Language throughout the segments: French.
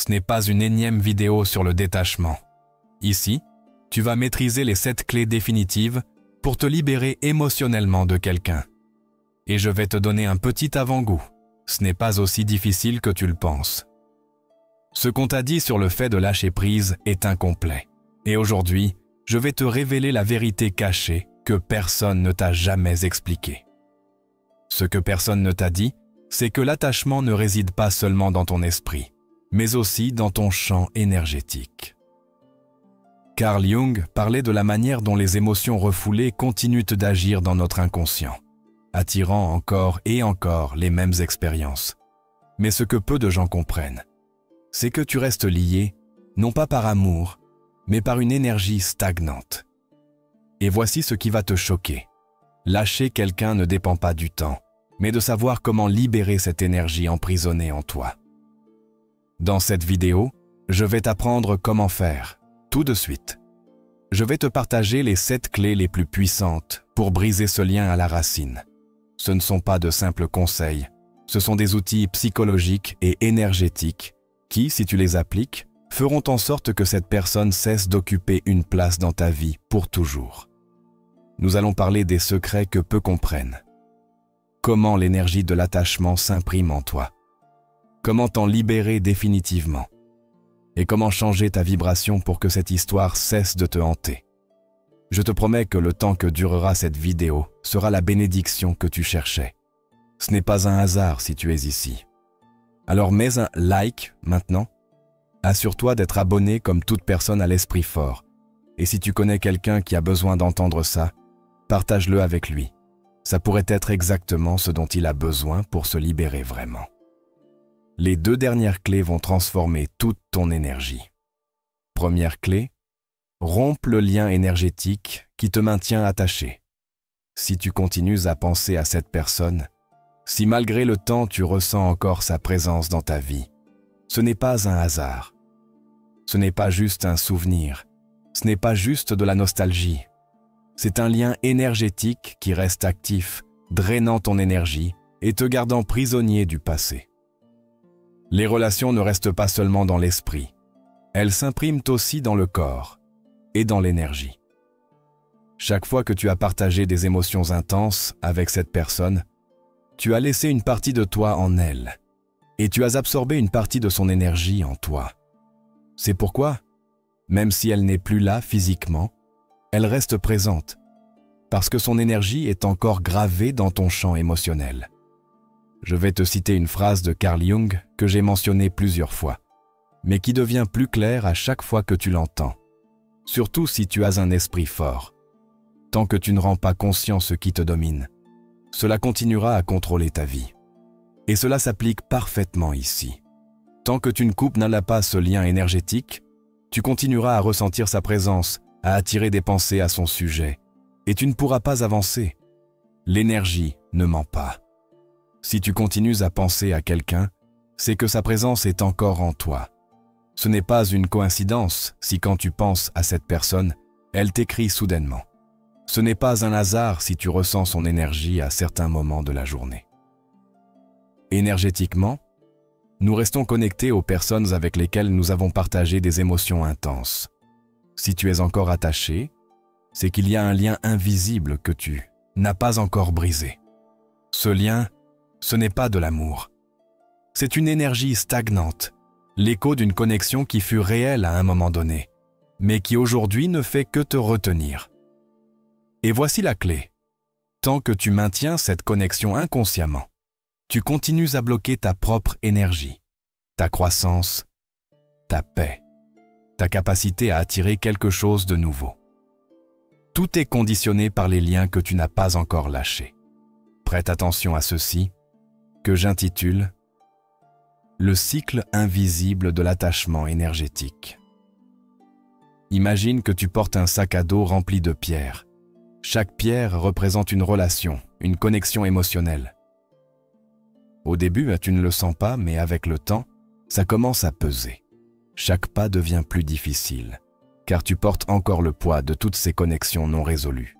Ce n'est pas une énième vidéo sur le détachement. Ici, tu vas maîtriser les 7 clés définitives pour te libérer émotionnellement de quelqu'un. Et je vais te donner un petit avant-goût. Ce n'est pas aussi difficile que tu le penses. Ce qu'on t'a dit sur le fait de lâcher prise est incomplet. Et aujourd'hui, je vais te révéler la vérité cachée que personne ne t'a jamais expliquée. Ce que personne ne t'a dit, c'est que l'attachement ne réside pas seulement dans ton esprit, mais aussi dans ton champ énergétique. Carl Jung parlait de la manière dont les émotions refoulées continuent d'agir dans notre inconscient, attirant encore et encore les mêmes expériences. Mais ce que peu de gens comprennent, c'est que tu restes lié, non pas par amour, mais par une énergie stagnante. Et voici ce qui va te choquer. Lâcher quelqu'un ne dépend pas du temps, mais de savoir comment libérer cette énergie emprisonnée en toi. Dans cette vidéo, je vais t'apprendre comment faire, tout de suite. Je vais te partager les 7 clés les plus puissantes pour briser ce lien à la racine. Ce ne sont pas de simples conseils, ce sont des outils psychologiques et énergétiques qui, si tu les appliques, feront en sorte que cette personne cesse d'occuper une place dans ta vie pour toujours. Nous allons parler des secrets que peu comprennent. Comment l'énergie de l'attachement s'imprime en toi. Comment t'en libérer définitivement. Et comment changer ta vibration pour que cette histoire cesse de te hanter. Je te promets que le temps que durera cette vidéo sera la bénédiction que tu cherchais. Ce n'est pas un hasard si tu es ici. Alors mets un like maintenant. Assure-toi d'être abonné comme toute personne à l'esprit fort. Et si tu connais quelqu'un qui a besoin d'entendre ça, partage-le avec lui. Ça pourrait être exactement ce dont il a besoin pour se libérer vraiment. Les 2 dernières clés vont transformer toute ton énergie. Première clé, rompre le lien énergétique qui te maintient attaché. Si tu continues à penser à cette personne, si malgré le temps tu ressens encore sa présence dans ta vie, ce n'est pas un hasard. Ce n'est pas juste un souvenir. Ce n'est pas juste de la nostalgie. C'est un lien énergétique qui reste actif, drainant ton énergie et te gardant prisonnier du passé. Les relations ne restent pas seulement dans l'esprit. Elles s'impriment aussi dans le corps et dans l'énergie. Chaque fois que tu as partagé des émotions intenses avec cette personne, tu as laissé une partie de toi en elle et tu as absorbé une partie de son énergie en toi. C'est pourquoi, même si elle n'est plus là physiquement, elle reste présente, parce que son énergie est encore gravée dans ton champ émotionnel. Je vais te citer une phrase de Carl Jung que j'ai mentionnée plusieurs fois, mais qui devient plus claire à chaque fois que tu l'entends, surtout si tu as un esprit fort. Tant que tu ne rends pas conscient ce qui te domine, cela continuera à contrôler ta vie. Et cela s'applique parfaitement ici. Tant que tu ne coupes pas ce lien énergétique, tu continueras à ressentir sa présence, à attirer des pensées à son sujet, et tu ne pourras pas avancer. L'énergie ne ment pas. Si tu continues à penser à quelqu'un, c'est que sa présence est encore en toi. Ce n'est pas une coïncidence si quand tu penses à cette personne, elle t'écrit soudainement. Ce n'est pas un hasard si tu ressens son énergie à certains moments de la journée. Énergétiquement, nous restons connectés aux personnes avec lesquelles nous avons partagé des émotions intenses. Si tu es encore attaché, c'est qu'il y a un lien invisible que tu n'as pas encore brisé. Ce lien, ce n'est pas de l'amour. C'est une énergie stagnante, l'écho d'une connexion qui fut réelle à un moment donné, mais qui aujourd'hui ne fait que te retenir. Et voici la clé. Tant que tu maintiens cette connexion inconsciemment, tu continues à bloquer ta propre énergie, ta croissance, ta paix, ta capacité à attirer quelque chose de nouveau. Tout est conditionné par les liens que tu n'as pas encore lâchés. Prête attention à ceci, que j'intitule « Le cycle invisible de l'attachement énergétique ». Imagine que tu portes un sac à dos rempli de pierres. Chaque pierre représente une relation, une connexion émotionnelle. Au début, tu ne le sens pas, mais avec le temps, ça commence à peser. Chaque pas devient plus difficile, car tu portes encore le poids de toutes ces connexions non résolues.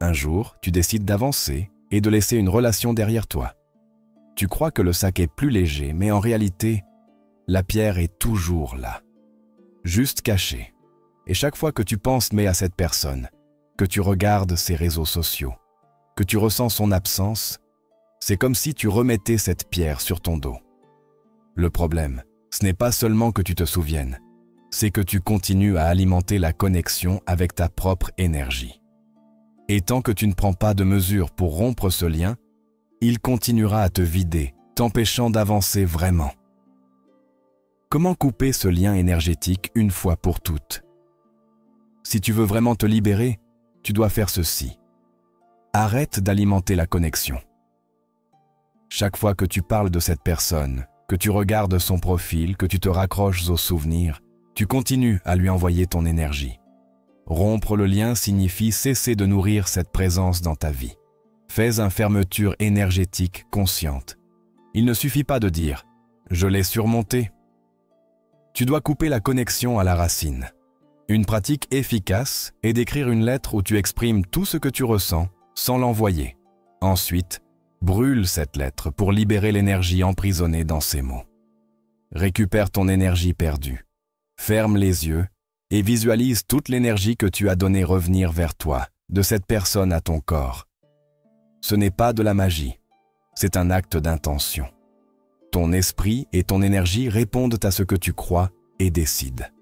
Un jour, tu décides d'avancer et de laisser une relation derrière toi. Tu crois que le sac est plus léger, mais en réalité, la pierre est toujours là, juste cachée. Et chaque fois que tu penses à cette personne, que tu regardes ses réseaux sociaux, que tu ressens son absence, c'est comme si tu remettais cette pierre sur ton dos. Le problème, ce n'est pas seulement que tu te souviennes, c'est que tu continues à alimenter la connexion avec ta propre énergie. Et tant que tu ne prends pas de mesures pour rompre ce lien, il continuera à te vider, t'empêchant d'avancer vraiment. Comment couper ce lien énergétique une fois pour toutes? Si tu veux vraiment te libérer, tu dois faire ceci. Arrête d'alimenter la connexion. Chaque fois que tu parles de cette personne, que tu regardes son profil, que tu te raccroches aux souvenirs, tu continues à lui envoyer ton énergie. Rompre le lien signifie cesser de nourrir cette présence dans ta vie. Fais une fermeture énergétique consciente. Il ne suffit pas de dire « je l'ai surmonté ». Tu dois couper la connexion à la racine. Une pratique efficace est d'écrire une lettre où tu exprimes tout ce que tu ressens sans l'envoyer. Ensuite, brûle cette lettre pour libérer l'énergie emprisonnée dans ces mots. Récupère ton énergie perdue. Ferme les yeux et visualise toute l'énergie que tu as donnée revenir vers toi, de cette personne à ton corps. Ce n'est pas de la magie, c'est un acte d'intention. Ton esprit et ton énergie répondent à ce que tu crois et décides.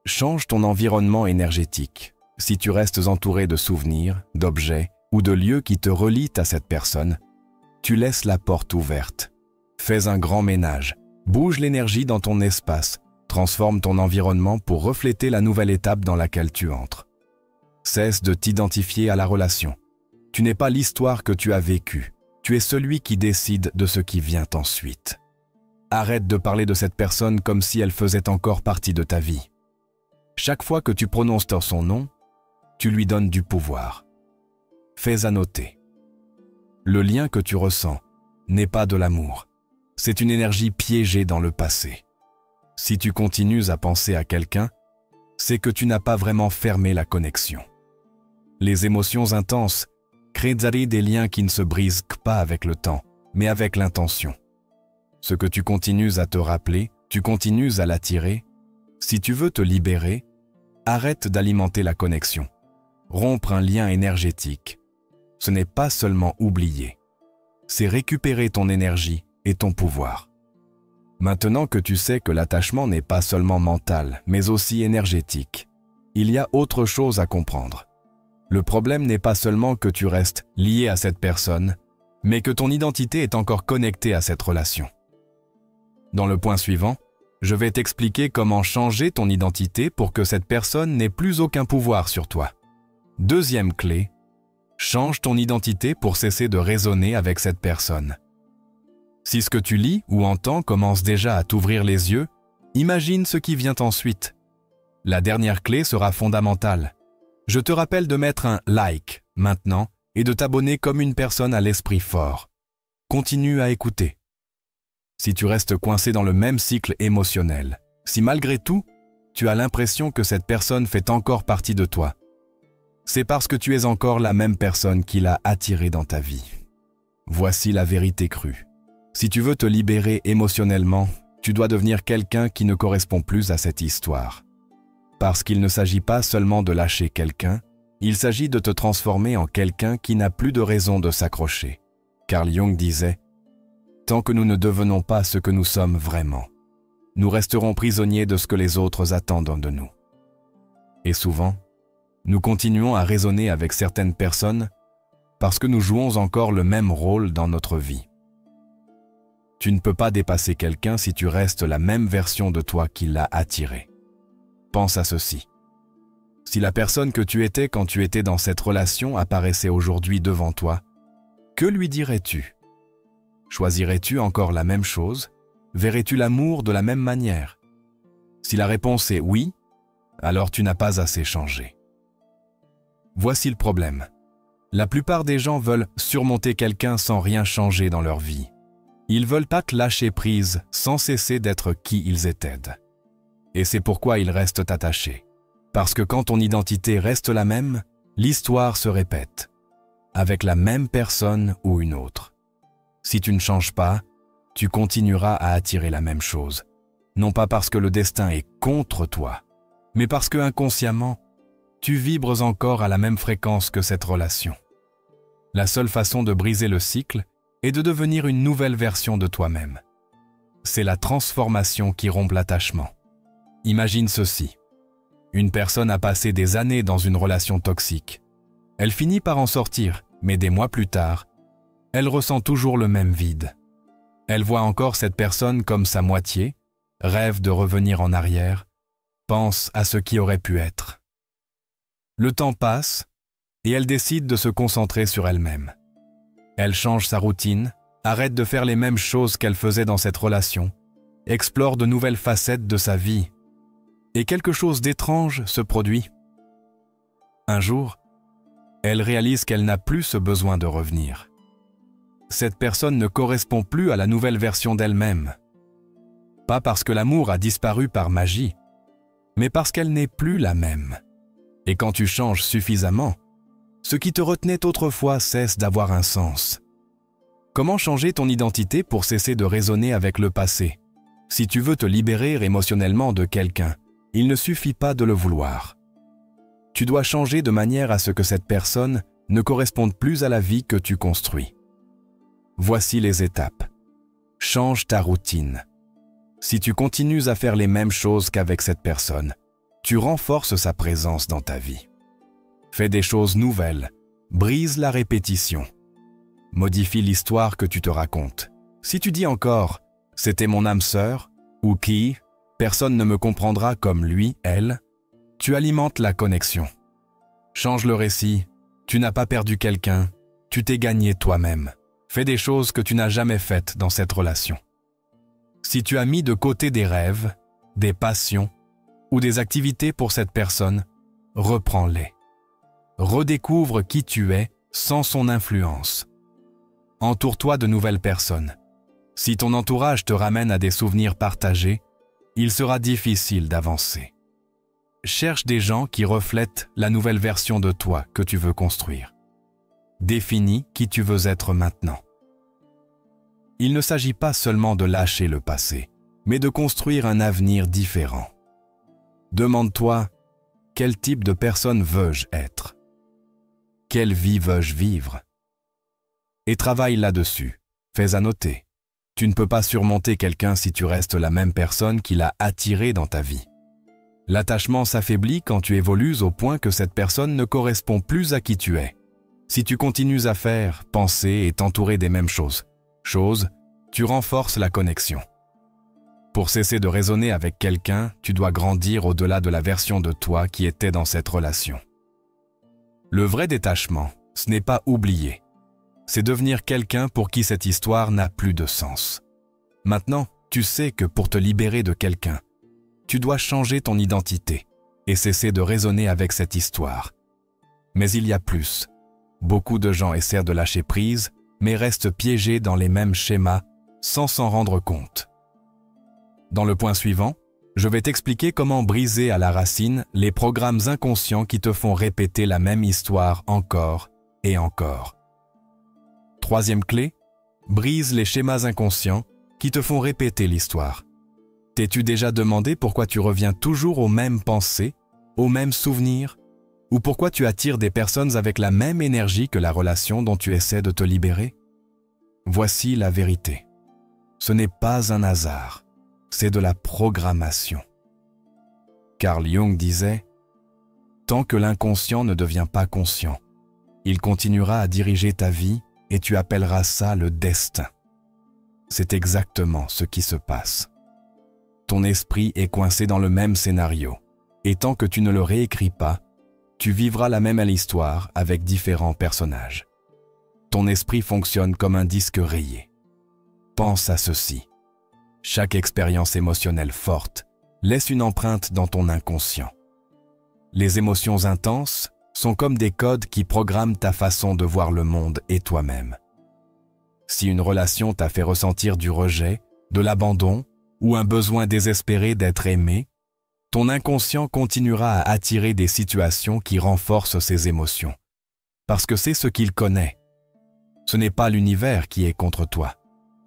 Change ton environnement énergétique. Si tu restes entouré de souvenirs, d'objets ou de lieux qui te relient à cette personne, tu laisses la porte ouverte. Fais un grand ménage, bouge l'énergie dans ton espace, transforme ton environnement pour refléter la nouvelle étape dans laquelle tu entres. Cesse de t'identifier à la relation. Tu n'es pas l'histoire que tu as vécue, tu es celui qui décide de ce qui vient ensuite. Arrête de parler de cette personne comme si elle faisait encore partie de ta vie. Chaque fois que tu prononces son nom, tu lui donnes du pouvoir. Fais à noter. Le lien que tu ressens n'est pas de l'amour, c'est une énergie piégée dans le passé. Si tu continues à penser à quelqu'un, c'est que tu n'as pas vraiment fermé la connexion. Les émotions intenses créent des liens qui ne se brisent pas avec le temps, mais avec l'intention. Ce que tu continues à te rappeler, tu continues à l'attirer. Si tu veux te libérer, arrête d'alimenter la connexion. Rompre un lien énergétique, ce n'est pas seulement oublier, c'est récupérer ton énergie et ton pouvoir. Maintenant que tu sais que l'attachement n'est pas seulement mental, mais aussi énergétique, il y a autre chose à comprendre. Le problème n'est pas seulement que tu restes lié à cette personne, mais que ton identité est encore connectée à cette relation. Dans le point suivant, je vais t'expliquer comment changer ton identité pour que cette personne n'ait plus aucun pouvoir sur toi. Deuxième clé, change ton identité pour cesser de raisonner avec cette personne. Si ce que tu lis ou entends commence déjà à t'ouvrir les yeux, imagine ce qui vient ensuite. La dernière clé sera fondamentale. Je te rappelle de mettre un « like » maintenant et de t'abonner comme une personne à l'esprit fort. Continue à écouter. Si tu restes coincé dans le même cycle émotionnel, si malgré tout, tu as l'impression que cette personne fait encore partie de toi, c'est parce que tu es encore la même personne qui l'a attiré dans ta vie. Voici la vérité crue. Si tu veux te libérer émotionnellement, tu dois devenir quelqu'un qui ne correspond plus à cette histoire. Parce qu'il ne s'agit pas seulement de lâcher quelqu'un, il s'agit de te transformer en quelqu'un qui n'a plus de raison de s'accrocher. Carl Jung disait « Tant que nous ne devenons pas ce que nous sommes vraiment, nous resterons prisonniers de ce que les autres attendent de nous. » Et souvent, nous continuons à raisonner avec certaines personnes parce que nous jouons encore le même rôle dans notre vie. Tu ne peux pas dépasser quelqu'un si tu restes la même version de toi qui l'a attiré. Pense à ceci. Si la personne que tu étais quand tu étais dans cette relation apparaissait aujourd'hui devant toi, que lui dirais-tu? Choisirais-tu encore la même chose? Verrais-tu l'amour de la même manière? Si la réponse est oui, alors tu n'as pas assez changé. Voici le problème. La plupart des gens veulent surmonter quelqu'un sans rien changer dans leur vie. Ils veulent pas lâcher prise sans cesser d'être qui ils étaient. Et c'est pourquoi ils restent attachés. Parce que quand ton identité reste la même, l'histoire se répète, avec la même personne ou une autre. Si tu ne changes pas, tu continueras à attirer la même chose, non pas parce que le destin est contre toi, mais parce que inconsciemment, tu vibres encore à la même fréquence que cette relation. La seule façon de briser le cycle est de devenir une nouvelle version de toi-même. C'est la transformation qui rompt l'attachement. Imagine ceci. Une personne a passé des années dans une relation toxique. Elle finit par en sortir, mais des mois plus tard, elle ressent toujours le même vide. Elle voit encore cette personne comme sa moitié, rêve de revenir en arrière, pense à ce qui aurait pu être. Le temps passe et elle décide de se concentrer sur elle-même. Elle change sa routine, arrête de faire les mêmes choses qu'elle faisait dans cette relation, explore de nouvelles facettes de sa vie, et quelque chose d'étrange se produit. Un jour, elle réalise qu'elle n'a plus ce besoin de revenir. Cette personne ne correspond plus à la nouvelle version d'elle-même. Pas parce que l'amour a disparu par magie, mais parce qu'elle n'est plus la même. Et quand tu changes suffisamment, ce qui te retenait autrefois cesse d'avoir un sens. Comment changer ton identité pour cesser de raisonner avec le passé? Si tu veux te libérer émotionnellement de quelqu'un, il ne suffit pas de le vouloir. Tu dois changer de manière à ce que cette personne ne corresponde plus à la vie que tu construis. Voici les étapes. Change ta routine. Si tu continues à faire les mêmes choses qu'avec cette personne, tu renforces sa présence dans ta vie. Fais des choses nouvelles, brise la répétition. Modifie l'histoire que tu te racontes. Si tu dis encore « c'était mon âme sœur » ou « qui » personne ne me comprendra comme lui, elle, tu alimentes la connexion. Change le récit, tu n'as pas perdu quelqu'un, tu t'es gagné toi-même. Fais des choses que tu n'as jamais faites dans cette relation. Si tu as mis de côté des rêves, des passions ou des activités pour cette personne, reprends-les. Redécouvre qui tu es sans son influence. Entoure-toi de nouvelles personnes. Si ton entourage te ramène à des souvenirs partagés, il sera difficile d'avancer. Cherche des gens qui reflètent la nouvelle version de toi que tu veux construire. Définis qui tu veux être maintenant. Il ne s'agit pas seulement de lâcher le passé, mais de construire un avenir différent. Demande-toi, quel type de personne veux-je être? Quelle vie veux-je vivre? Et travaille là-dessus. Fais à noter. Tu ne peux pas surmonter quelqu'un si tu restes la même personne qui l'a attiré dans ta vie. L'attachement s'affaiblit quand tu évolues au point que cette personne ne correspond plus à qui tu es. Si tu continues à faire, penser et t'entourer des mêmes choses, tu renforces la connexion. Pour cesser de raisonner avec quelqu'un, tu dois grandir au-delà de la version de toi qui était dans cette relation. Le vrai détachement, ce n'est pas oublier. C'est devenir quelqu'un pour qui cette histoire n'a plus de sens. Maintenant, tu sais que pour te libérer de quelqu'un, tu dois changer ton identité et cesser de raisonner avec cette histoire. Mais il y a plus. Beaucoup de gens essaient de lâcher prise, mais restent piégés dans les mêmes schémas sans s'en rendre compte. Dans le point suivant, je vais t'expliquer comment briser à la racine les programmes inconscients qui te font répéter la même histoire encore et encore. Troisième clé, brise les schémas inconscients qui te font répéter l'histoire. T'es-tu déjà demandé pourquoi tu reviens toujours aux mêmes pensées, aux mêmes souvenirs, ou pourquoi tu attires des personnes avec la même énergie que la relation dont tu essaies de te libérer? Voici la vérité. Ce n'est pas un hasard, c'est de la programmation. Carl Jung disait « Tant que l'inconscient ne devient pas conscient, il continuera à diriger ta vie et tu appelleras ça le destin. » C'est exactement ce qui se passe. Ton esprit est coincé dans le même scénario, et tant que tu ne le réécris pas, tu vivras la même histoire avec différents personnages. Ton esprit fonctionne comme un disque rayé. Pense à ceci. Chaque expérience émotionnelle forte laisse une empreinte dans ton inconscient. Les émotions intenses sont comme des codes qui programment ta façon de voir le monde et toi-même. Si une relation t'a fait ressentir du rejet, de l'abandon ou un besoin désespéré d'être aimé, ton inconscient continuera à attirer des situations qui renforcent ces émotions, parce que c'est ce qu'il connaît. Ce n'est pas l'univers qui est contre toi,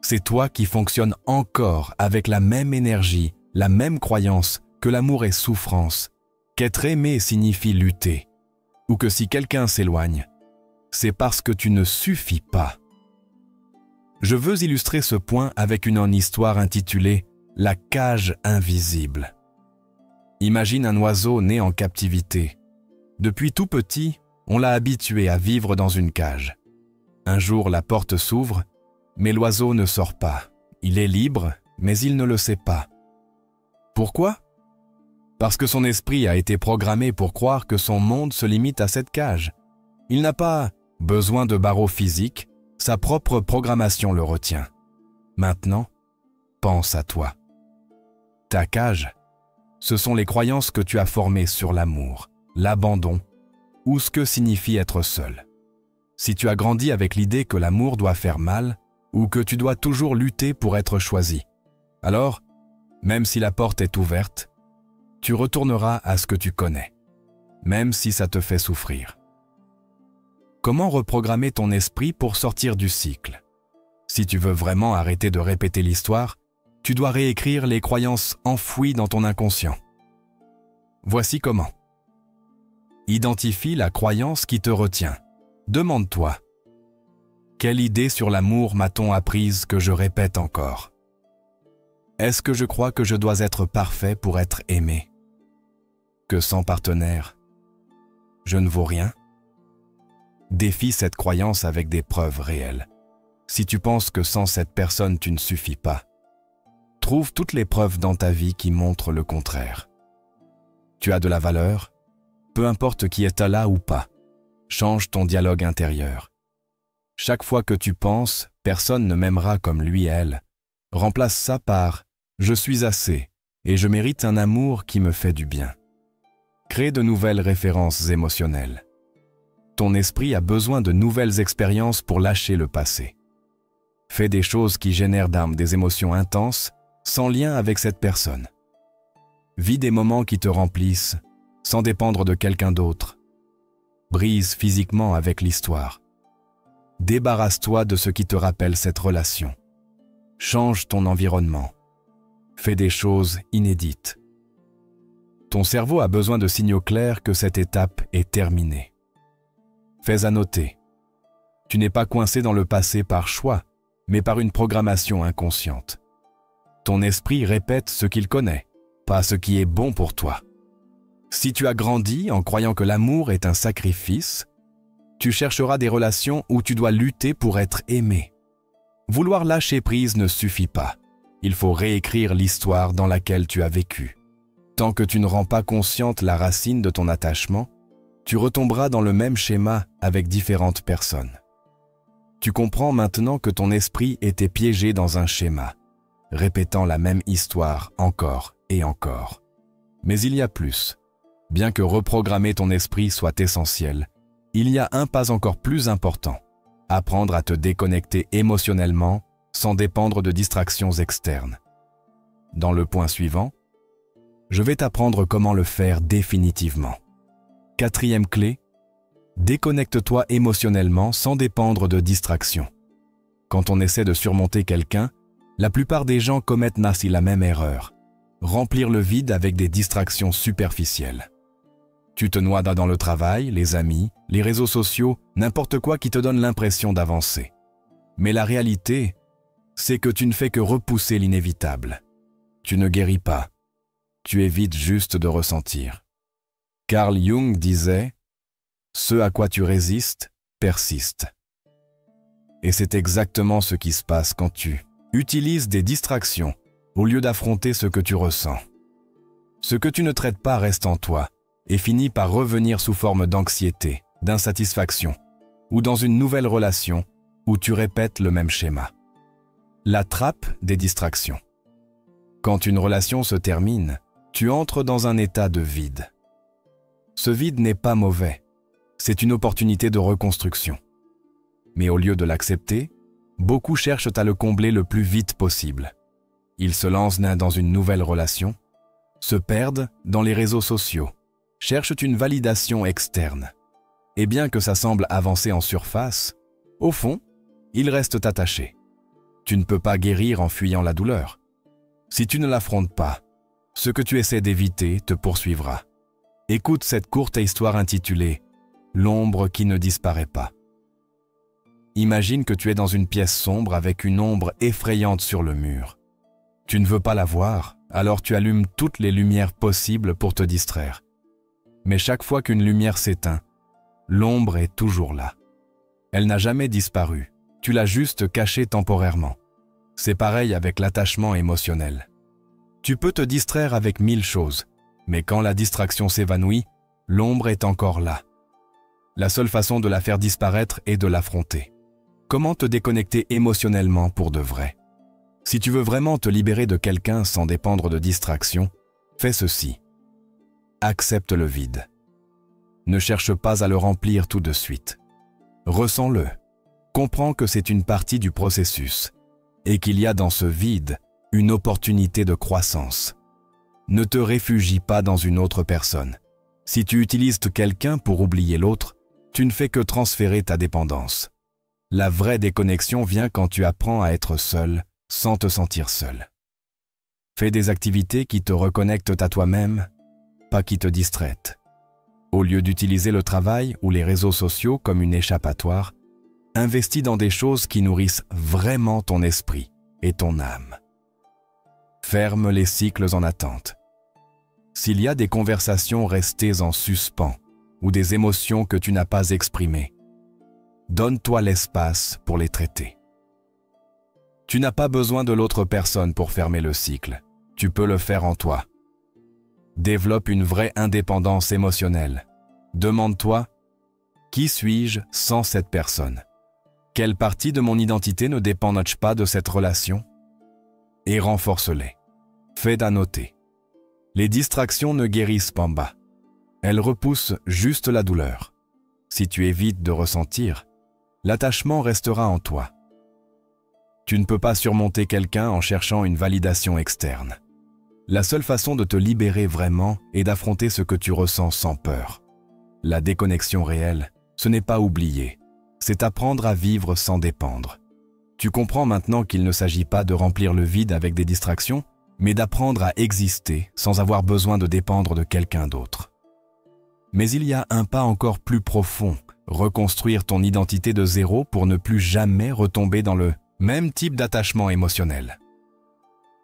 c'est toi qui fonctionnes encore avec la même énergie la même croyance que l'amour est souffrance, qu'être aimé signifie lutter, ou que si quelqu'un s'éloigne, c'est parce que tu ne suffis pas. Je veux illustrer ce point avec une histoire intitulée « La cage invisible ». Imagine un oiseau né en captivité. Depuis tout petit, on l'a habitué à vivre dans une cage. Un jour, la porte s'ouvre, mais l'oiseau ne sort pas. Il est libre, mais il ne le sait pas. Pourquoi? Parce que son esprit a été programmé pour croire que son monde se limite à cette cage. Il n'a pas besoin de barreaux physiques, sa propre programmation le retient. Maintenant, pense à toi. Ta cage, ce sont les croyances que tu as formées sur l'amour, l'abandon ou ce que signifie être seul. Si tu as grandi avec l'idée que l'amour doit faire mal ou que tu dois toujours lutter pour être choisi, alors, même si la porte est ouverte, tu retourneras à ce que tu connais, même si ça te fait souffrir. Comment reprogrammer ton esprit pour sortir du cycle? Si tu veux vraiment arrêter de répéter l'histoire, tu dois réécrire les croyances enfouies dans ton inconscient. Voici comment. Identifie la croyance qui te retient. Demande-toi, quelle idée sur l'amour m'a-t-on apprise que je répète encore? Est-ce que je crois que je dois être parfait pour être aimé? Que sans partenaire, je ne vaux rien? Défie cette croyance avec des preuves réelles. Si tu penses que sans cette personne tu ne suffis pas, trouve toutes les preuves dans ta vie qui montrent le contraire. Tu as de la valeur, peu importe qui est là ou pas. Change ton dialogue intérieur. Chaque fois que tu penses « personne ne m'aimera comme lui, elle », remplace ça par « je suis assez et je mérite un amour qui me fait du bien ». Crée de nouvelles références émotionnelles. Ton esprit a besoin de nouvelles expériences pour lâcher le passé. Fais des choses qui génèrent des émotions intenses sans lien avec cette personne. Vis des moments qui te remplissent sans dépendre de quelqu'un d'autre. Brise physiquement avec l'histoire. Débarrasse-toi de ce qui te rappelle cette relation. Change ton environnement. Fais des choses inédites. Ton cerveau a besoin de signaux clairs que cette étape est terminée. Fais à noter. Tu n'es pas coincé dans le passé par choix, mais par une programmation inconsciente. Ton esprit répète ce qu'il connaît, pas ce qui est bon pour toi. Si tu as grandi en croyant que l'amour est un sacrifice, tu chercheras des relations où tu dois lutter pour être aimé. Vouloir lâcher prise ne suffit pas. Il faut réécrire l'histoire dans laquelle tu as vécu. Tant que tu ne rends pas consciente la racine de ton attachement, tu retomberas dans le même schéma avec différentes personnes. Tu comprends maintenant que ton esprit était piégé dans un schéma, répétant la même histoire encore et encore. Mais il y a plus. Bien que reprogrammer ton esprit soit essentiel, il y a un pas encore plus important. Apprendre à te déconnecter émotionnellement sans dépendre de distractions externes. Dans le point suivant, je vais t'apprendre comment le faire définitivement. 4e clé, déconnecte-toi émotionnellement sans dépendre de distractions. Quand on essaie de surmonter quelqu'un, la plupart des gens commettent la même erreur. Remplir le vide avec des distractions superficielles. Tu te noies dans le travail, les amis, les réseaux sociaux, n'importe quoi qui te donne l'impression d'avancer. Mais la réalité, c'est que tu ne fais que repousser l'inévitable. Tu ne guéris pas. Tu évites juste de ressentir. Carl Jung disait « Ce à quoi tu résistes, persiste ». Et c'est exactement ce qui se passe quand tu utilises des distractions au lieu d'affronter ce que tu ressens. Ce que tu ne traites pas reste en toi et finit par revenir sous forme d'anxiété, d'insatisfaction ou dans une nouvelle relation où tu répètes le même schéma. La trappe des distractions. Quand une relation se termine, tu entres dans un état de vide. Ce vide n'est pas mauvais, c'est une opportunité de reconstruction. Mais au lieu de l'accepter, beaucoup cherchent à le combler le plus vite possible. Ils se lancent dans une nouvelle relation, se perdent dans les réseaux sociaux, cherchent une validation externe. Et bien que ça semble avancer en surface, au fond, ils restent attachés. Tu ne peux pas guérir en fuyant la douleur. Si tu ne l'affrontes pas, Ce que tu essaies d'éviter te poursuivra. Écoute cette courte histoire intitulée « L'ombre qui ne disparaît pas ». Imagine que tu es dans une pièce sombre avec une ombre effrayante sur le mur. Tu ne veux pas la voir, alors tu allumes toutes les lumières possibles pour te distraire. Mais chaque fois qu'une lumière s'éteint, l'ombre est toujours là. Elle n'a jamais disparu, tu l'as juste cachée temporairement. C'est pareil avec l'attachement émotionnel. Tu peux te distraire avec 1000 choses, mais quand la distraction s'évanouit, l'ombre est encore là. La seule façon de la faire disparaître est de l'affronter. Comment te déconnecter émotionnellement pour de vrai? Si tu veux vraiment te libérer de quelqu'un sans dépendre de distraction, fais ceci. Accepte le vide. Ne cherche pas à le remplir tout de suite. Ressens-le. Comprends que c'est une partie du processus et qu'il y a dans ce vide une opportunité de croissance. Ne te réfugie pas dans une autre personne. Si tu utilises quelqu'un pour oublier l'autre, tu ne fais que transférer ta dépendance. La vraie déconnexion vient quand tu apprends à être seul sans te sentir seul. Fais des activités qui te reconnectent à toi-même, pas qui te distraient. Au lieu d'utiliser le travail ou les réseaux sociaux comme une échappatoire, investis dans des choses qui nourrissent vraiment ton esprit et ton âme. Ferme les cycles en attente. S'il y a des conversations restées en suspens ou des émotions que tu n'as pas exprimées, donne-toi l'espace pour les traiter. Tu n'as pas besoin de l'autre personne pour fermer le cycle. Tu peux le faire en toi. Développe une vraie indépendance émotionnelle. Demande-toi, qui suis-je sans cette personne? Quelle partie de mon identité ne dépend-elle pas de cette relation? Et renforce-les. Fais d'un noter. Les distractions ne guérissent pas en bas. Elles repoussent juste la douleur. Si tu évites de ressentir, l'attachement restera en toi. Tu ne peux pas surmonter quelqu'un en cherchant une validation externe. La seule façon de te libérer vraiment est d'affronter ce que tu ressens sans peur. La déconnexion réelle, ce n'est pas oublier, c'est apprendre à vivre sans dépendre. Tu comprends maintenant qu'il ne s'agit pas de remplir le vide avec des distractions, mais d'apprendre à exister sans avoir besoin de dépendre de quelqu'un d'autre. Mais il y a un pas encore plus profond, reconstruire ton identité de zéro pour ne plus jamais retomber dans le même type d'attachement émotionnel.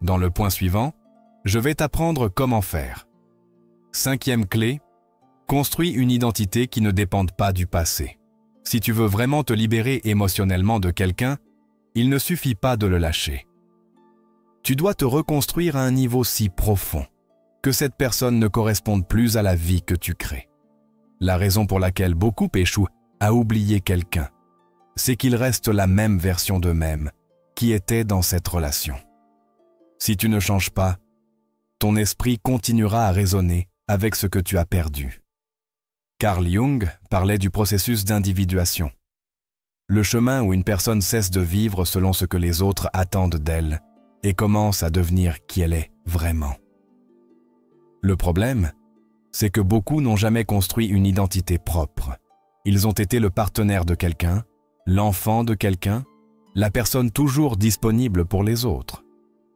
Dans le point suivant, je vais t'apprendre comment faire. 5e clé, construis une identité qui ne dépende pas du passé. Si tu veux vraiment te libérer émotionnellement de quelqu'un, il ne suffit pas de le lâcher. Tu dois te reconstruire à un niveau si profond que cette personne ne corresponde plus à la vie que tu crées. La raison pour laquelle beaucoup échouent à oublier quelqu'un, c'est qu'ils restent la même version d'eux-mêmes qui était dans cette relation. Si tu ne changes pas, ton esprit continuera à résonner avec ce que tu as perdu. Carl Jung parlait du processus d'individuation. Le chemin où une personne cesse de vivre selon ce que les autres attendent d'elle et commence à devenir qui elle est vraiment. Le problème, c'est que beaucoup n'ont jamais construit une identité propre. Ils ont été le partenaire de quelqu'un, l'enfant de quelqu'un, la personne toujours disponible pour les autres,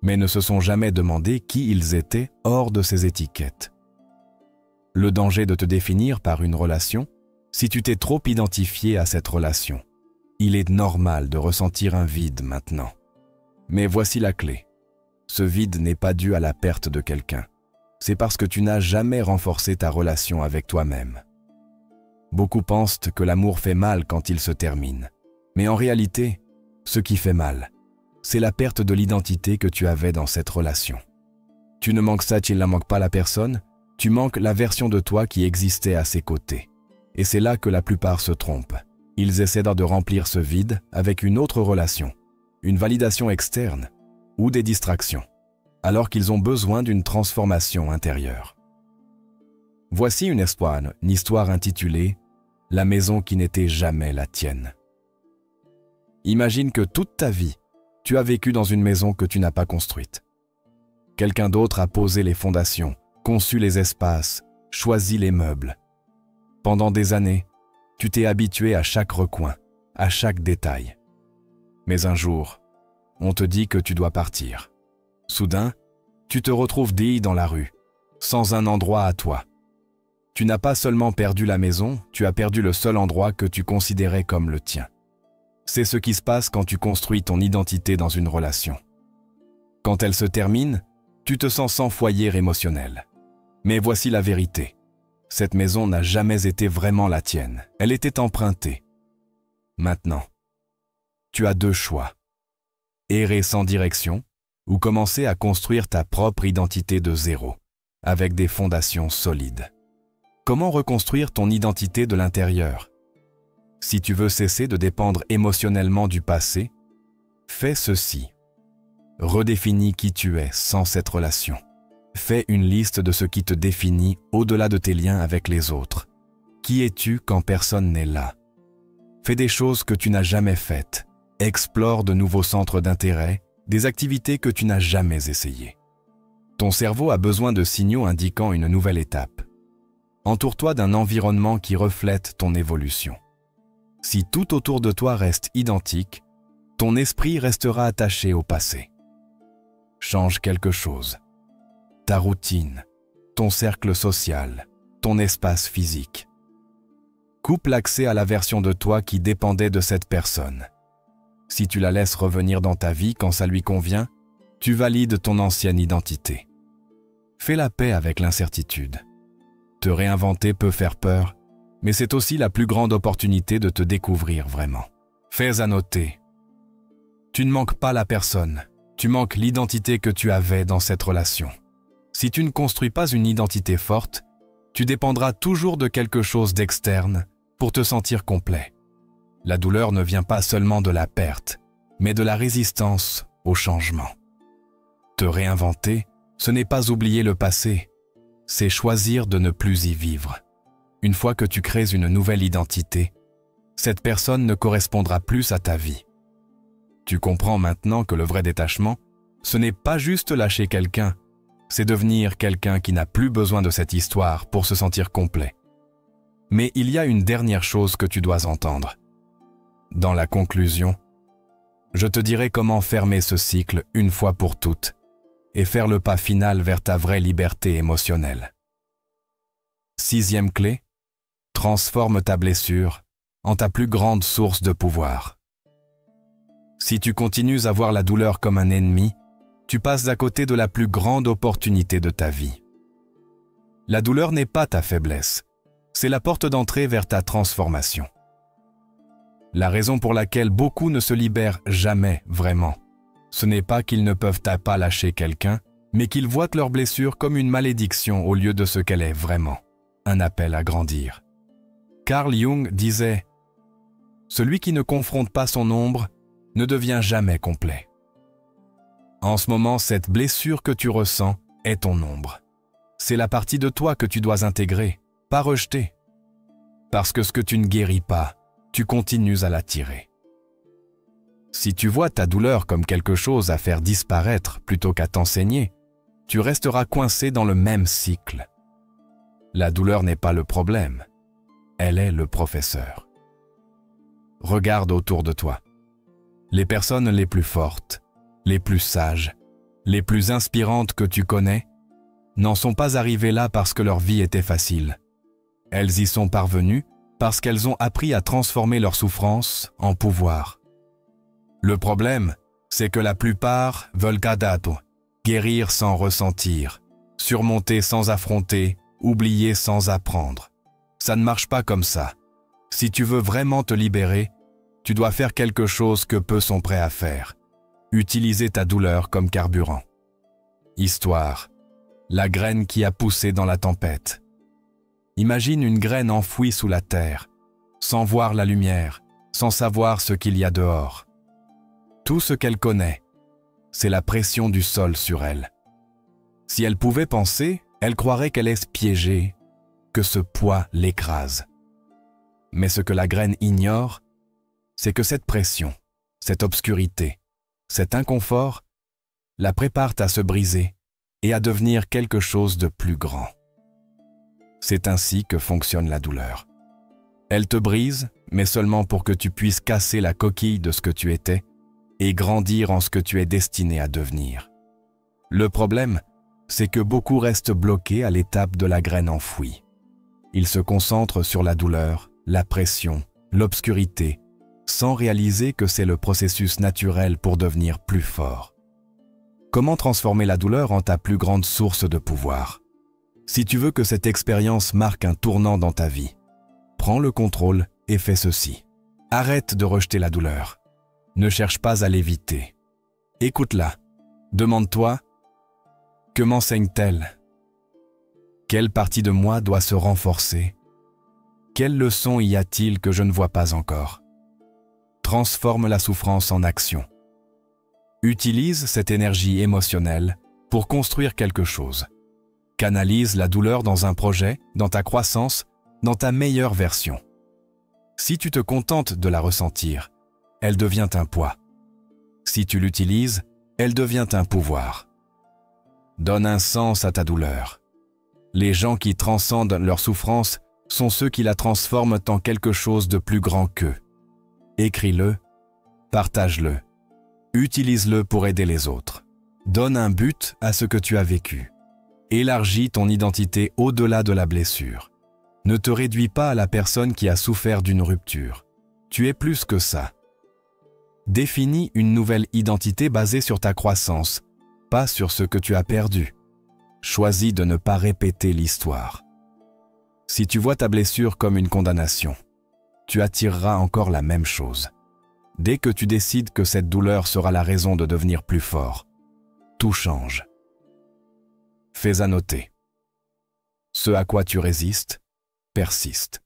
mais ne se sont jamais demandé qui ils étaient hors de ces étiquettes. Le danger de te définir par une relation, si tu t'es trop identifié à cette relation, il est normal de ressentir un vide maintenant. Mais voici la clé. Ce vide n'est pas dû à la perte de quelqu'un. C'est parce que tu n'as jamais renforcé ta relation avec toi-même. Beaucoup pensent que l'amour fait mal quand il se termine. Mais en réalité, ce qui fait mal, c'est la perte de l'identité que tu avais dans cette relation. Tu ne manques ça, tu ne manques pas la personne, tu manques la version de toi qui existait à ses côtés. Et c'est là que la plupart se trompent. Ils essaient de remplir ce vide avec une autre relation, une validation externe ou des distractions, alors qu'ils ont besoin d'une transformation intérieure. Voici une histoire intitulée « La maison qui n'était jamais la tienne ». Imagine que toute ta vie, tu as vécu dans une maison que tu n'as pas construite. Quelqu'un d'autre a posé les fondations, conçu les espaces, choisi les meubles. Pendant des années, tu t'es habitué à chaque recoin, à chaque détail. Mais un jour, on te dit que tu dois partir. Soudain, tu te retrouves déi dans la rue, sans un endroit à toi. Tu n'as pas seulement perdu la maison, tu as perdu le seul endroit que tu considérais comme le tien. C'est ce qui se passe quand tu construis ton identité dans une relation. Quand elle se termine, tu te sens sans foyer émotionnel. Mais voici la vérité. Cette maison n'a jamais été vraiment la tienne. Elle était empruntée. Maintenant, tu as deux choix. Errer sans direction ou commencer à construire ta propre identité de zéro, avec des fondations solides. Comment reconstruire ton identité de l'intérieur? Si tu veux cesser de dépendre émotionnellement du passé, fais ceci. Redéfinis qui tu es sans cette relation. Fais une liste de ce qui te définit au-delà de tes liens avec les autres. Qui es-tu quand personne n'est là? Fais des choses que tu n'as jamais faites. Explore de nouveaux centres d'intérêt, des activités que tu n'as jamais essayées. Ton cerveau a besoin de signaux indiquant une nouvelle étape. Entoure-toi d'un environnement qui reflète ton évolution. Si tout autour de toi reste identique, ton esprit restera attaché au passé. Change quelque chose. Ta routine, ton cercle social, ton espace physique. Coupe l'accès à la version de toi qui dépendait de cette personne. Si tu la laisses revenir dans ta vie quand ça lui convient, tu valides ton ancienne identité. Fais la paix avec l'incertitude. Te réinventer peut faire peur, mais c'est aussi la plus grande opportunité de te découvrir vraiment. Fais à noter. Tu ne manques pas la personne, tu manques l'identité que tu avais dans cette relation. Si tu ne construis pas une identité forte, tu dépendras toujours de quelque chose d'externe pour te sentir complet. La douleur ne vient pas seulement de la perte, mais de la résistance au changement. Te réinventer, ce n'est pas oublier le passé, c'est choisir de ne plus y vivre. Une fois que tu crées une nouvelle identité, cette personne ne correspondra plus à ta vie. Tu comprends maintenant que le vrai détachement, ce n'est pas juste lâcher quelqu'un, c'est devenir quelqu'un qui n'a plus besoin de cette histoire pour se sentir complet. Mais il y a une dernière chose que tu dois entendre. Dans la conclusion, je te dirai comment fermer ce cycle une fois pour toutes et faire le pas final vers ta vraie liberté émotionnelle. 6e clé, transforme ta blessure en ta plus grande source de pouvoir. Si tu continues à voir la douleur comme un ennemi, tu passes à côté de la plus grande opportunité de ta vie. La douleur n'est pas ta faiblesse, c'est la porte d'entrée vers ta transformation. La raison pour laquelle beaucoup ne se libèrent jamais vraiment, ce n'est pas qu'ils ne peuvent pas lâcher quelqu'un, mais qu'ils voient leur blessure comme une malédiction au lieu de ce qu'elle est vraiment, un appel à grandir. Carl Jung disait « Celui qui ne confronte pas son ombre ne devient jamais complet. » En ce moment, cette blessure que tu ressens est ton ombre. C'est la partie de toi que tu dois intégrer, pas rejeter. Parce que ce que tu ne guéris pas, tu continues à l'attirer. Si tu vois ta douleur comme quelque chose à faire disparaître plutôt qu'à t'enseigner, tu resteras coincé dans le même cycle. La douleur n'est pas le problème, elle est le professeur. Regarde autour de toi. Les personnes les plus fortes, les plus sages, les plus inspirantes que tu connais, n'en sont pas arrivées là parce que leur vie était facile. Elles y sont parvenues parce qu'elles ont appris à transformer leur souffrance en pouvoir. Le problème, c'est que la plupart veulent kadato, guérir sans ressentir, surmonter sans affronter, oublier sans apprendre. Ça ne marche pas comme ça. Si tu veux vraiment te libérer, tu dois faire quelque chose que peu sont prêts à faire. Utiliser ta douleur comme carburant. Histoire, la graine qui a poussé dans la tempête. Imagine une graine enfouie sous la terre, sans voir la lumière, sans savoir ce qu'il y a dehors. Tout ce qu'elle connaît, c'est la pression du sol sur elle. Si elle pouvait penser, elle croirait qu'elle est piégée, que ce poids l'écrase. Mais ce que la graine ignore, c'est que cette pression, cette obscurité, cet inconfort, la préparent à se briser et à devenir quelque chose de plus grand. C'est ainsi que fonctionne la douleur. Elle te brise, mais seulement pour que tu puisses casser la coquille de ce que tu étais et grandir en ce que tu es destiné à devenir. Le problème, c'est que beaucoup restent bloqués à l'étape de la graine enfouie. Ils se concentrent sur la douleur, la pression, l'obscurité, sans réaliser que c'est le processus naturel pour devenir plus fort. Comment transformer la douleur en ta plus grande source de pouvoir? Si tu veux que cette expérience marque un tournant dans ta vie, prends le contrôle et fais ceci. Arrête de rejeter la douleur. Ne cherche pas à l'éviter. Écoute-la. Demande-toi, que m'enseigne-t-elle? Quelle partie de moi doit se renforcer? Quelle leçon y a-t-il que je ne vois pas encore? Transforme la souffrance en action. Utilise cette énergie émotionnelle pour construire quelque chose. Canalise la douleur dans un projet, dans ta croissance, dans ta meilleure version. Si tu te contentes de la ressentir, elle devient un poids. Si tu l'utilises, elle devient un pouvoir. Donne un sens à ta douleur. Les gens qui transcendent leur souffrance sont ceux qui la transforment en quelque chose de plus grand qu'eux. Écris-le, partage-le, utilise-le pour aider les autres. Donne un but à ce que tu as vécu. Élargis ton identité au-delà de la blessure. Ne te réduis pas à la personne qui a souffert d'une rupture. Tu es plus que ça. Définis une nouvelle identité basée sur ta croissance, pas sur ce que tu as perdu. Choisis de ne pas répéter l'histoire. Si tu vois ta blessure comme une condamnation, tu attireras encore la même chose. Dès que tu décides que cette douleur sera la raison de devenir plus fort, tout change. Fais à noter. Ce à quoi tu résistes, persiste.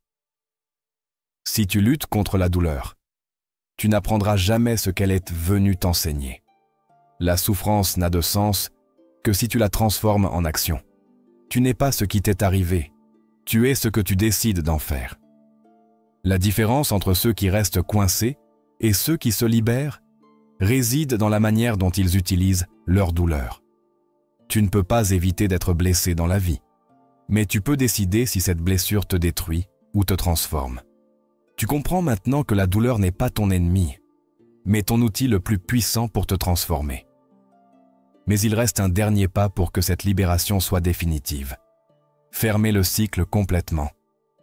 Si tu luttes contre la douleur, tu n'apprendras jamais ce qu'elle est venue t'enseigner. La souffrance n'a de sens que si tu la transformes en action. Tu n'es pas ce qui t'est arrivé, tu es ce que tu décides d'en faire. La différence entre ceux qui restent coincés et ceux qui se libèrent réside dans la manière dont ils utilisent leur douleur. Tu ne peux pas éviter d'être blessé dans la vie, mais tu peux décider si cette blessure te détruit ou te transforme. Tu comprends maintenant que la douleur n'est pas ton ennemi, mais ton outil le plus puissant pour te transformer. Mais il reste un dernier pas pour que cette libération soit définitive. Fermer le cycle complètement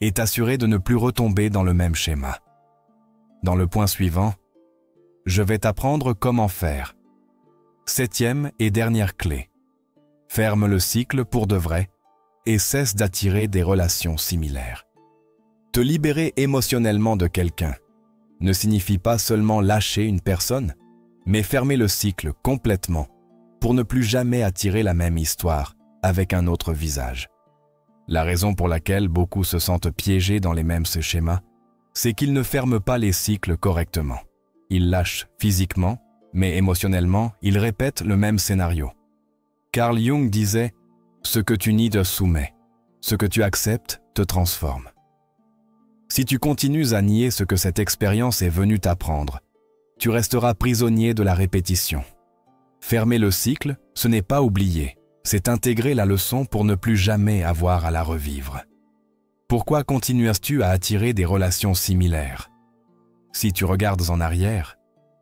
et t'assurer de ne plus retomber dans le même schéma. Dans le point suivant, je vais t'apprendre comment faire. 7e et dernière clé. Ferme le cycle pour de vrai et cesse d'attirer des relations similaires. Te libérer émotionnellement de quelqu'un ne signifie pas seulement lâcher une personne, mais fermer le cycle complètement pour ne plus jamais attirer la même histoire avec un autre visage. La raison pour laquelle beaucoup se sentent piégés dans les mêmes schémas, c'est qu'ils ne ferment pas les cycles correctement. Ils lâchent physiquement, mais émotionnellement, ils répètent le même scénario. Carl Jung disait « Ce que tu nies te soumet, ce que tu acceptes te transforme ». Si tu continues à nier ce que cette expérience est venue t'apprendre, tu resteras prisonnier de la répétition. Fermer le cycle, ce n'est pas oublier, c'est intégrer la leçon pour ne plus jamais avoir à la revivre. Pourquoi continues-tu à attirer des relations similaires? Si tu regardes en arrière,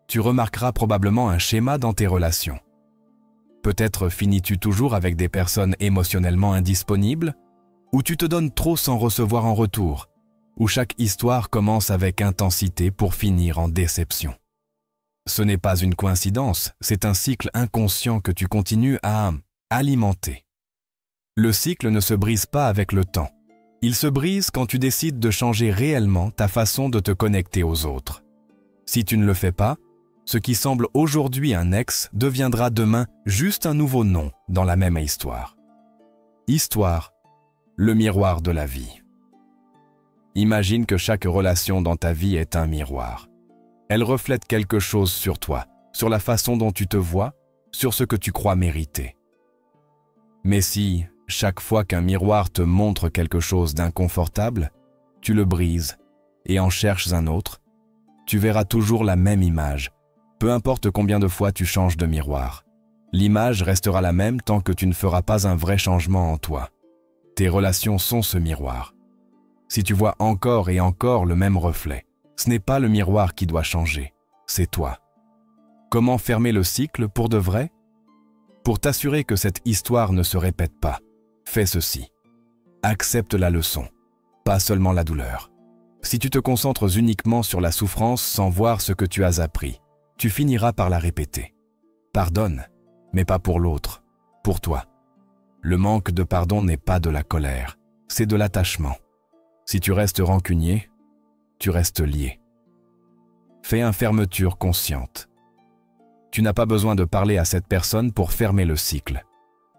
tu remarqueras probablement un schéma dans tes relations. Peut-être finis-tu toujours avec des personnes émotionnellement indisponibles, ou tu te donnes trop sans recevoir en retour, où chaque histoire commence avec intensité pour finir en déception. Ce n'est pas une coïncidence, c'est un cycle inconscient que tu continues à alimenter. Le cycle ne se brise pas avec le temps. Il se brise quand tu décides de changer réellement ta façon de te connecter aux autres. Si tu ne le fais pas, ce qui semble aujourd'hui un ex deviendra demain juste un nouveau nom dans la même histoire. Histoire, le miroir de la vie. Imagine que chaque relation dans ta vie est un miroir. Elle reflète quelque chose sur toi, sur la façon dont tu te vois, sur ce que tu crois mériter. Mais si, chaque fois qu'un miroir te montre quelque chose d'inconfortable, tu le brises et en cherches un autre, tu verras toujours la même image, peu importe combien de fois tu changes de miroir. L'image restera la même tant que tu ne feras pas un vrai changement en toi. Tes relations sont ce miroir. Si tu vois encore et encore le même reflet, ce n'est pas le miroir qui doit changer, c'est toi. Comment fermer le cycle pour de vrai? Pour t'assurer que cette histoire ne se répète pas, fais ceci. Accepte la leçon, pas seulement la douleur. Si tu te concentres uniquement sur la souffrance sans voir ce que tu as appris, tu finiras par la répéter. Pardonne, mais pas pour l'autre, pour toi. Le manque de pardon n'est pas de la colère, c'est de l'attachement. Si tu restes rancunier, tu restes lié. Fais une fermeture consciente. Tu n'as pas besoin de parler à cette personne pour fermer le cycle.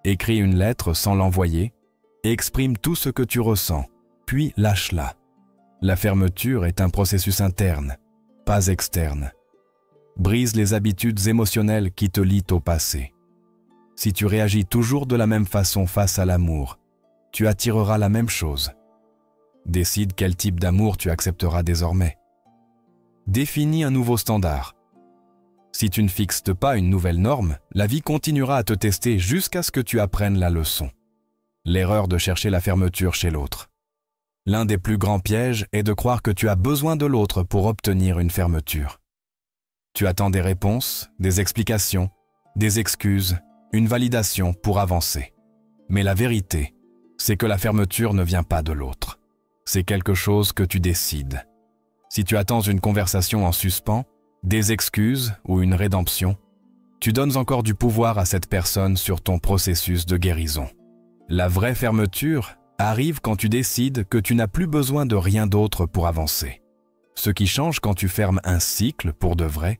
Écris une lettre sans l'envoyer et exprime tout ce que tu ressens, puis lâche-la. La fermeture est un processus interne, pas externe. Brise les habitudes émotionnelles qui te lient au passé. Si tu réagis toujours de la même façon face à l'amour, tu attireras la même chose. Décide quel type d'amour tu accepteras désormais. Définis un nouveau standard. Si tu ne fixes pas une nouvelle norme, la vie continuera à te tester jusqu'à ce que tu apprennes la leçon. L'erreur de chercher la fermeture chez l'autre. L'un des plus grands pièges est de croire que tu as besoin de l'autre pour obtenir une fermeture. Tu attends des réponses, des explications, des excuses, une validation pour avancer. Mais la vérité, c'est que la fermeture ne vient pas de l'autre. C'est quelque chose que tu décides. Si tu attends une conversation en suspens, des excuses ou une rédemption, tu donnes encore du pouvoir à cette personne sur ton processus de guérison. La vraie fermeture arrive quand tu décides que tu n'as plus besoin de rien d'autre pour avancer. Ce qui change quand tu fermes un cycle pour de vrai,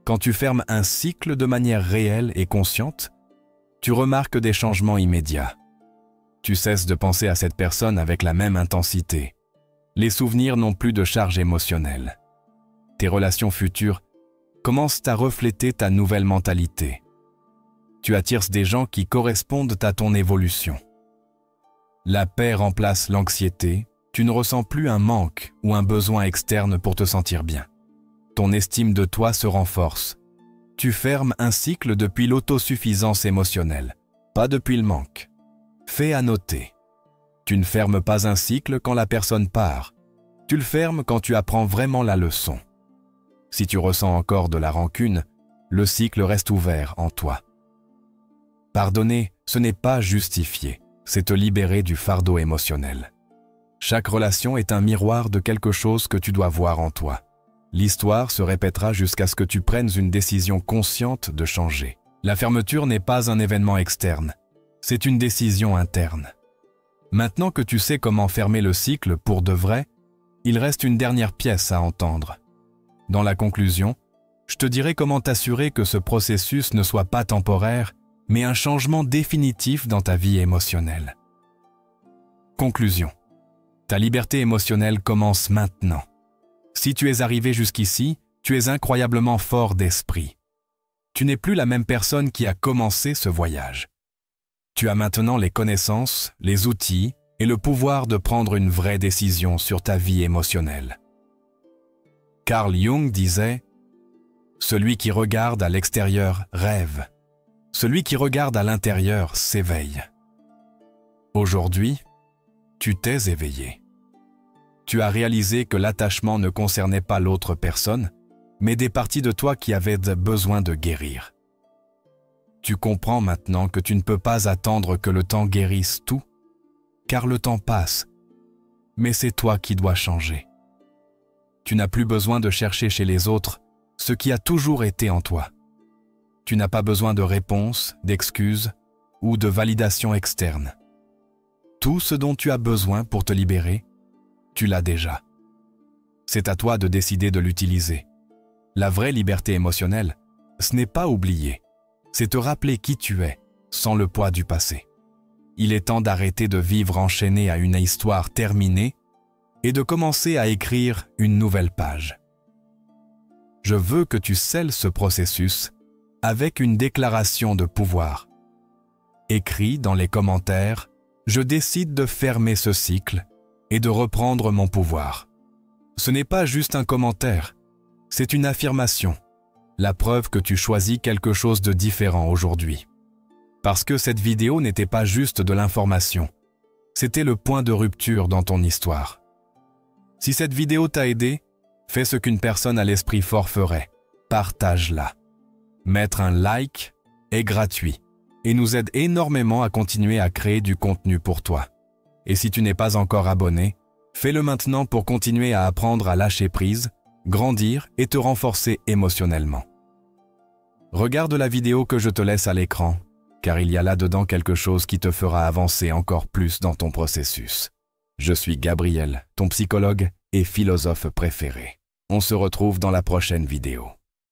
quand tu fermes un cycle de manière réelle et consciente, tu remarques des changements immédiats. Tu cesses de penser à cette personne avec la même intensité. Les souvenirs n'ont plus de charge émotionnelle. Tes relations futures commencent à refléter ta nouvelle mentalité. Tu attires des gens qui correspondent à ton évolution. La paix remplace l'anxiété, tu ne ressens plus un manque ou un besoin externe pour te sentir bien. Ton estime de toi se renforce. Tu fermes un cycle depuis l'autosuffisance émotionnelle, pas depuis le manque. Fais à noter. Tu ne fermes pas un cycle quand la personne part. Tu le fermes quand tu apprends vraiment la leçon. Si tu ressens encore de la rancune, le cycle reste ouvert en toi. Pardonner, ce n'est pas justifier, c'est te libérer du fardeau émotionnel. Chaque relation est un miroir de quelque chose que tu dois voir en toi. L'histoire se répétera jusqu'à ce que tu prennes une décision consciente de changer. La fermeture n'est pas un événement externe, c'est une décision interne. Maintenant que tu sais comment fermer le cycle pour de vrai, il reste une dernière pièce à entendre. Dans la conclusion, je te dirai comment t'assurer que ce processus ne soit pas temporaire, mais un changement définitif dans ta vie émotionnelle. Conclusion. Ta liberté émotionnelle commence maintenant. Si tu es arrivé jusqu'ici, tu es incroyablement fort d'esprit. Tu n'es plus la même personne qui a commencé ce voyage. Tu as maintenant les connaissances, les outils et le pouvoir de prendre une vraie décision sur ta vie émotionnelle. Carl Jung disait « Celui qui regarde à l'extérieur rêve. Celui qui regarde à l'intérieur s'éveille. » Aujourd'hui, tu t'es éveillé. Tu as réalisé que l'attachement ne concernait pas l'autre personne, mais des parties de toi qui avaient besoin de guérir. Tu comprends maintenant que tu ne peux pas attendre que le temps guérisse tout, car le temps passe, mais c'est toi qui dois changer. Tu n'as plus besoin de chercher chez les autres ce qui a toujours été en toi. Tu n'as pas besoin de réponses, d'excuses ou de validation externe. Tout ce dont tu as besoin pour te libérer, tu l'as déjà. C'est à toi de décider de l'utiliser. La vraie liberté émotionnelle, ce n'est pas oublier, c'est te rappeler qui tu es, sans le poids du passé. Il est temps d'arrêter de vivre enchaîné à une histoire terminée et de commencer à écrire une nouvelle page. Je veux que tu scelles ce processus avec une déclaration de pouvoir. Écris dans les commentaires « Je décide de fermer ce cycle et de reprendre mon pouvoir ». Ce n'est pas juste un commentaire, c'est une affirmation, la preuve que tu choisis quelque chose de différent aujourd'hui. Parce que cette vidéo n'était pas juste de l'information, c'était le point de rupture dans ton histoire. Si cette vidéo t'a aidé, fais ce qu'une personne à l'esprit fort ferait, partage-la. Mettre un like est gratuit, et nous aide énormément à continuer à créer du contenu pour toi. Et si tu n'es pas encore abonné, fais-le maintenant pour continuer à apprendre à lâcher prise, grandir et te renforcer émotionnellement. Regarde la vidéo que je te laisse à l'écran, car il y a là-dedans quelque chose qui te fera avancer encore plus dans ton processus. Je suis Gabriel, ton psychologue et philosophe préféré. On se retrouve dans la prochaine vidéo.